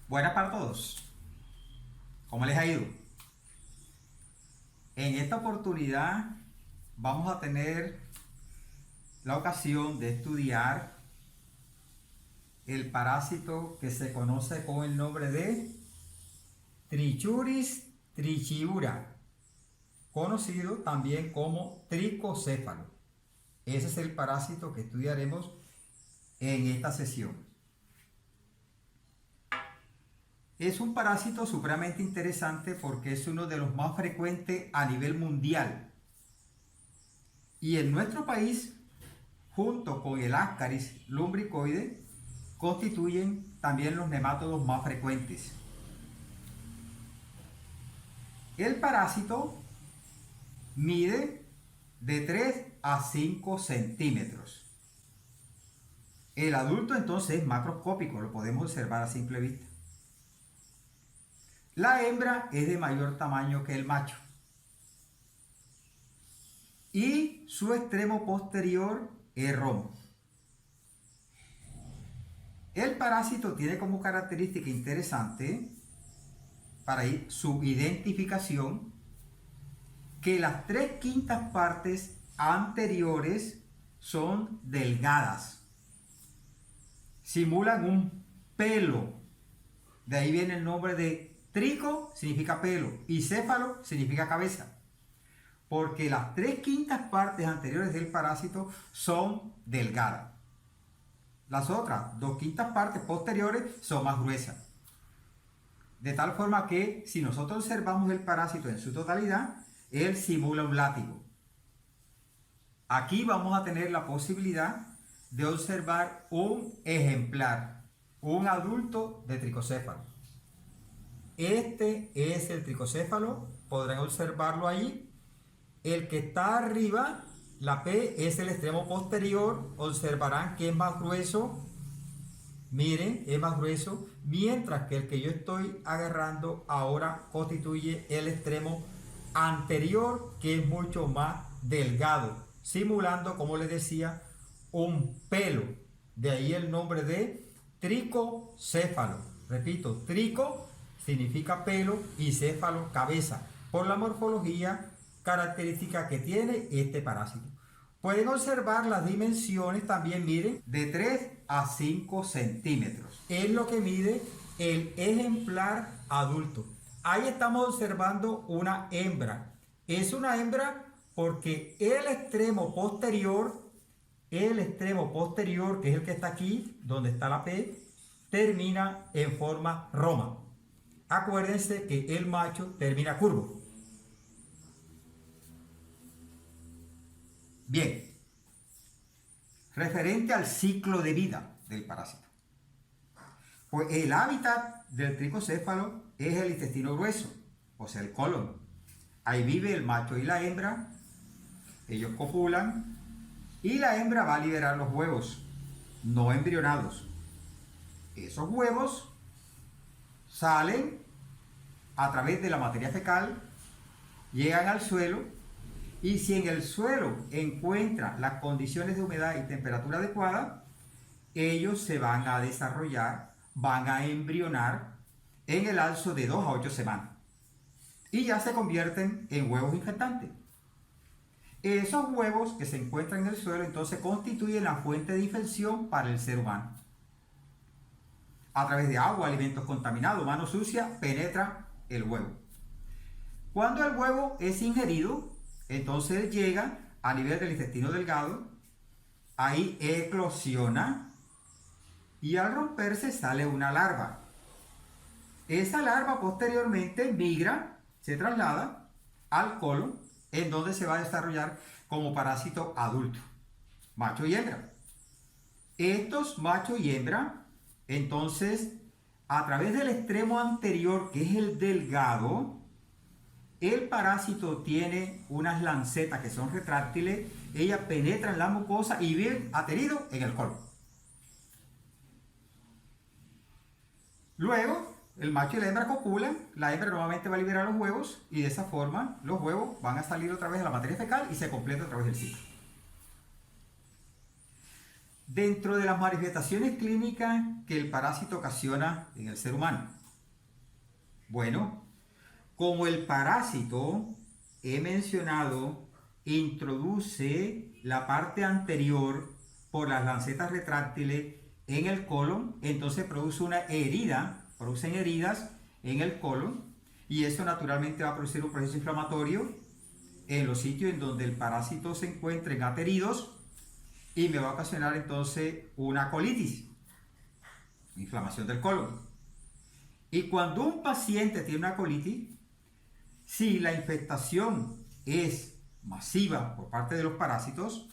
Buenas para todos. ¿Cómo les ha ido? En esta oportunidad vamos a tener la ocasión de estudiar el parásito que se conoce con el nombre de Trichuris trichiura, conocido también como tricocéfalo. Ese es el parásito que estudiaremos en esta sesión. Es un parásito supremamente interesante porque es uno de los más frecuentes a nivel mundial. Y en nuestro país, junto con el Ascaris lumbricoide, constituyen también los nemátodos más frecuentes. El parásito mide de 3 a 5 centímetros. El adulto entonces es macroscópico, lo podemos observar a simple vista. La hembra es de mayor tamaño que el macho. Y su extremo posterior es romo. El parásito tiene como característica interesante para su identificación que las 3/5 partes anteriores son delgadas. Simulan un pelo. De ahí viene el nombre de trico, significa pelo, y céfalo significa cabeza. Porque las 3/5 partes anteriores del parásito son delgadas. Las otras 2/5 partes posteriores son más gruesas. De tal forma que si nosotros observamos el parásito en su totalidad, él simula un látigo. Aquí vamos a tener la posibilidad de observar un ejemplar, un adulto de tricocéfalo. Este es el tricocéfalo, podrán observarlo ahí. El que está arriba, la P, es el extremo posterior, observarán que es más grueso. Miren, es más grueso, mientras que el que yo estoy agarrando ahora constituye el extremo anterior, que es mucho más delgado, simulando, como les decía, un pelo. De ahí el nombre de tricocéfalo. Repito, trico significa pelo y céfalo, cabeza, por la morfología característica que tiene este parásito. Pueden observar las dimensiones también, miren, de 3 a 5 centímetros. Es lo que mide el ejemplar adulto. Ahí estamos observando una hembra. Es una hembra porque el extremo posterior, que es el que está aquí, donde está la P, termina en forma roma. Acuérdense que el macho termina curvo. Bien, referente al ciclo de vida del parásito. Pues el hábitat del tricocéfalo es el intestino grueso, o sea, el colon. Ahí vive el macho y la hembra, ellos copulan y la hembra va a liberar los huevos no embrionados. Esos huevos salen a través de la materia fecal, llegan al suelo. Y si en el suelo encuentra las condiciones de humedad y temperatura adecuada, ellos se van a desarrollar, van a embrionar en el lapso de 2 a 8 semanas. Y ya se convierten en huevos infectantes. Esos huevos que se encuentran en el suelo entonces constituyen la fuente de infección para el ser humano. A través de agua, alimentos contaminados, mano sucia, penetra el huevo. Cuando el huevo es ingerido, entonces llega a nivel del intestino delgado, ahí eclosiona y al romperse sale una larva. Esa larva posteriormente migra, se traslada al colon, en donde se va a desarrollar como parásito adulto, macho y hembra. Estos macho y hembra, entonces, a través del extremo anterior, que es el delgado, el parásito tiene unas lancetas que son retráctiles, ellas penetran la mucosa y viven adheridos en el colon. Luego, el macho y la hembra copulan, la hembra nuevamente va a liberar los huevos y de esa forma los huevos van a salir otra vez de la materia fecal y se completa otra vez el ciclo. Dentro de las manifestaciones clínicas que el parásito ocasiona en el ser humano, Bueno, como el parásito, he mencionado, introduce la parte anterior por las lancetas retráctiles en el colon, entonces produce una herida, producen heridas en el colon, y eso naturalmente va a producir un proceso inflamatorio en los sitios en donde el parásito se encuentren ateridos, y me va a ocasionar entonces una colitis, inflamación del colon. Y cuando un paciente tiene una colitis, si la infestación es masiva por parte de los parásitos,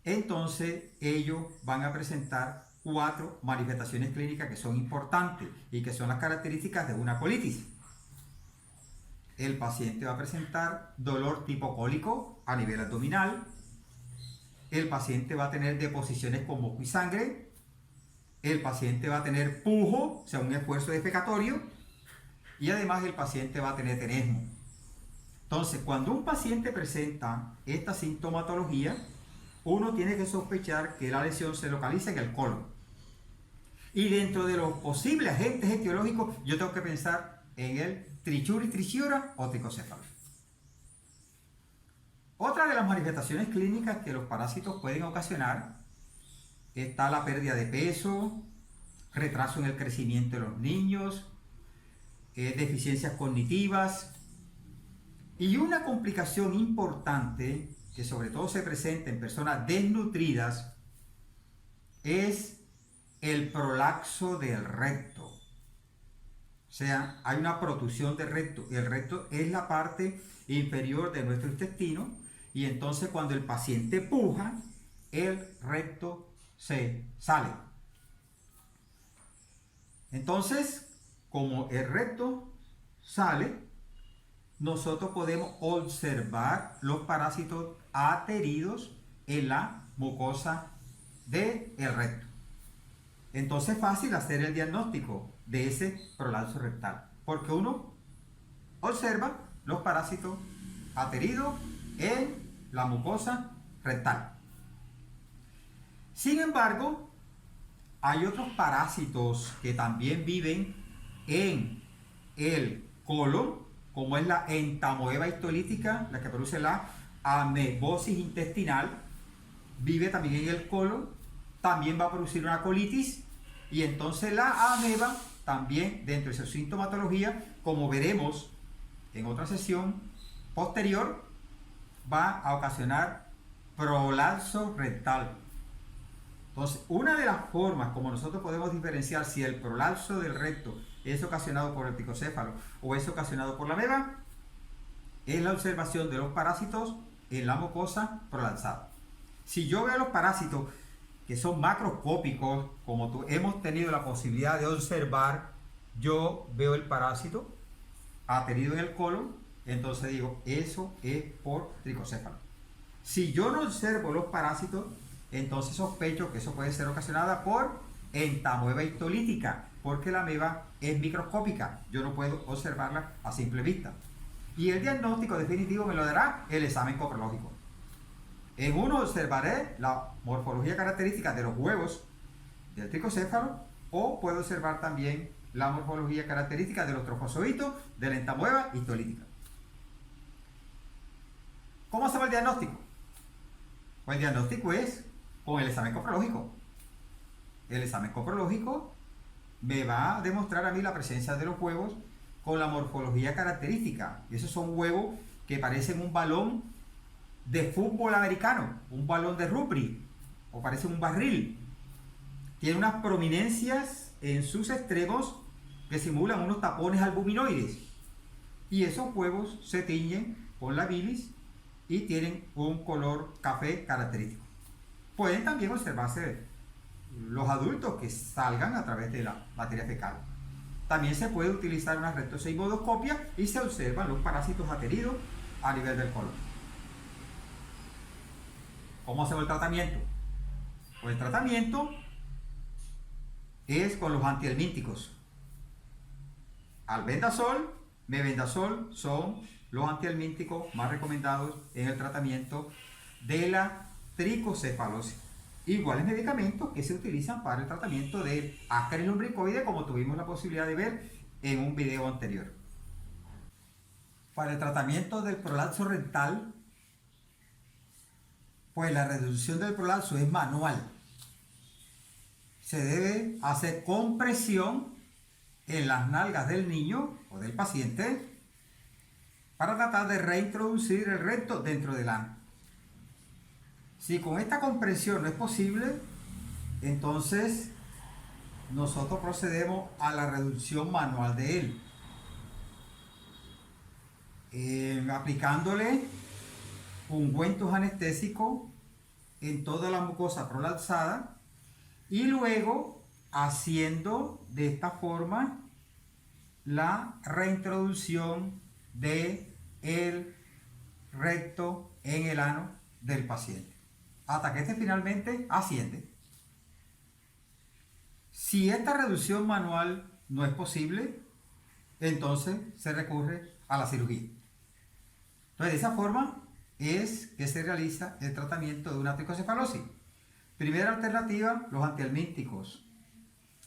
entonces ellos van a presentar 4 manifestaciones clínicas que son importantes y que son las características de una colitis. El paciente va a presentar dolor tipo cólico a nivel abdominal. El paciente va a tener deposiciones con moco y sangre. El paciente va a tener pujo, o sea, un esfuerzo defecatorio. Y además el paciente va a tener tenesmo. Entonces, cuando un paciente presenta esta sintomatología, uno tiene que sospechar que la lesión se localiza en el colon. Y dentro de los posibles agentes etiológicos, yo tengo que pensar en el Trichuris trichiura o tricocéfalo. Otra de las manifestaciones clínicas que los parásitos pueden ocasionar está la pérdida de peso, retraso en el crecimiento de los niños, deficiencias cognitivas, y una complicación importante que sobre todo se presenta en personas desnutridas es el prolapso del recto. O sea, hay una protusión del recto, y el recto es la parte inferior de nuestro intestino, y entonces cuando el paciente puja, el recto se sale. Entonces, como el recto sale, nosotros podemos observar los parásitos ateridos en la mucosa del recto. Entonces es fácil hacer el diagnóstico de ese prolapso rectal, porque uno observa los parásitos ateridos en la mucosa rectal. Sin embargo, hay otros parásitos que también viven en el colon, como es la entamoeba histolítica, la que produce la amebosis intestinal, vive también en el colon, también va a producir una colitis, y entonces la ameba también dentro de su sintomatología, como veremos en otra sesión posterior, va a ocasionar prolapso rectal. Entonces, una de las formas como nosotros podemos diferenciar si el prolapso del recto es ocasionado por el tricocéfalo o es ocasionado por la ameba, es la observación de los parásitos en la mucosa prolapsada. Si yo veo los parásitos que son macroscópicos, como hemos tenido la posibilidad de observar, yo veo el parásito aterido en el colon, entonces digo, eso es por tricocéfalo. Si yo no observo los parásitos, entonces sospecho que eso puede ser ocasionada por entamoeba histolítica, porque la ameba es microscópica, yo no puedo observarla a simple vista. Y el diagnóstico definitivo me lo dará el examen coprológico. En uno observaré la morfología característica de los huevos del tricocéfalo, o puedo observar también la morfología característica de los trofozoitos de la entamoeba histolítica. ¿Cómo hacemos el diagnóstico? Pues el diagnóstico es con el examen coprológico. El examen coprológico me va a demostrar a mí la presencia de los huevos con la morfología característica. Y esos son huevos que parecen un balón de fútbol americano, un balón de rugby, o parece un barril. Tiene unas prominencias en sus extremos que simulan unos tapones albuminoides. Y esos huevos se tiñen con la bilis y tienen un color café característico. Pueden también observarse los adultos que salgan a través de la materia fecal. También se puede utilizar una rectoseimodoscopia y se observan los parásitos ateridos a nivel del colon. ¿Cómo hacemos el tratamiento? Pues el tratamiento es con los antihelmínticos. Albendazol, mebendazol son los antihelmínticos más recomendados en el tratamiento de la tricocefalosis. Iguales medicamentos que se utilizan para el tratamiento de Ascaris lumbricoides, como tuvimos la posibilidad de ver en un video anterior. Para el tratamiento del prolapso rectal, pues la reducción del prolapso es manual. Se debe hacer compresión en las nalgas del niño o del paciente para tratar de reintroducir el recto dentro del ano. Si con esta compresión no es posible, entonces nosotros procedemos a la reducción manual de él, aplicándole ungüentos anestésicos en toda la mucosa prolapsada y luego haciendo de esta forma la reintroducción de el recto en el ano del paciente hasta que este finalmente asciende. Si esta reducción manual no es posible, entonces se recurre a la cirugía. Entonces, de esa forma es que se realiza el tratamiento de una tricocefalosis. Primera alternativa, los antihelmínticos.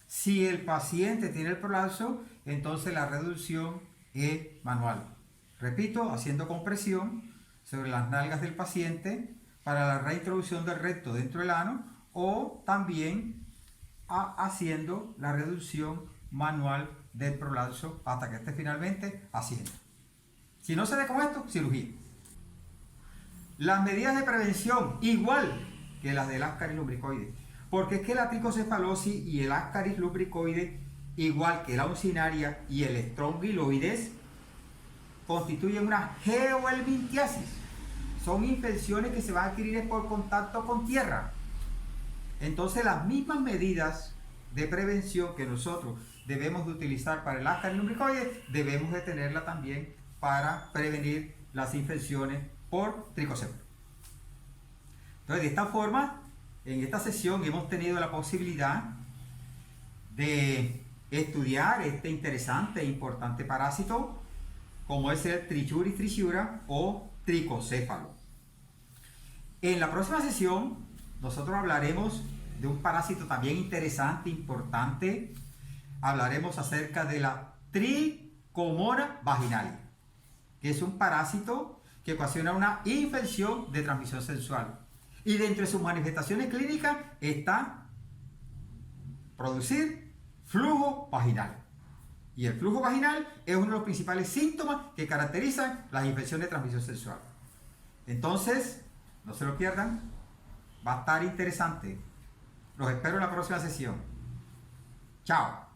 Si el paciente tiene el prolapso, entonces la reducción es manual. Repito, haciendo compresión sobre las nalgas del paciente para la reintroducción del recto dentro del ano, o también haciendo la reducción manual del prolapso hasta que este finalmente ascienda. Si no se ve con esto, cirugía. Las medidas de prevención, igual que las del Ascaris lumbricoides, porque es que la tricocefalosis y el Ascaris lumbricoides, igual que la uncinaria y el estrongiloides, constituyen una geohelminthiasis. Son infecciones que se van a adquirir por contacto con tierra. Entonces, las mismas medidas de prevención que nosotros debemos de utilizar para el Ascaris lumbricoides, debemos de tenerla también para prevenir las infecciones por tricocéfalo. Entonces, de esta forma, en esta sesión hemos tenido la posibilidad de estudiar este interesante e importante parásito, como es el Trichuris trichiura o tricocéfalo. En la próxima sesión, nosotros hablaremos de un parásito también interesante, importante. Hablaremos acerca de la Trichomona vaginalis, que es un parásito que ocasiona una infección de transmisión sexual. Y dentro de sus manifestaciones clínicas está producir flujo vaginal. Y el flujo vaginal es uno de los principales síntomas que caracterizan las infecciones de transmisión sexual. Entonces, no se lo pierdan, va a estar interesante. Los espero en la próxima sesión. Chao.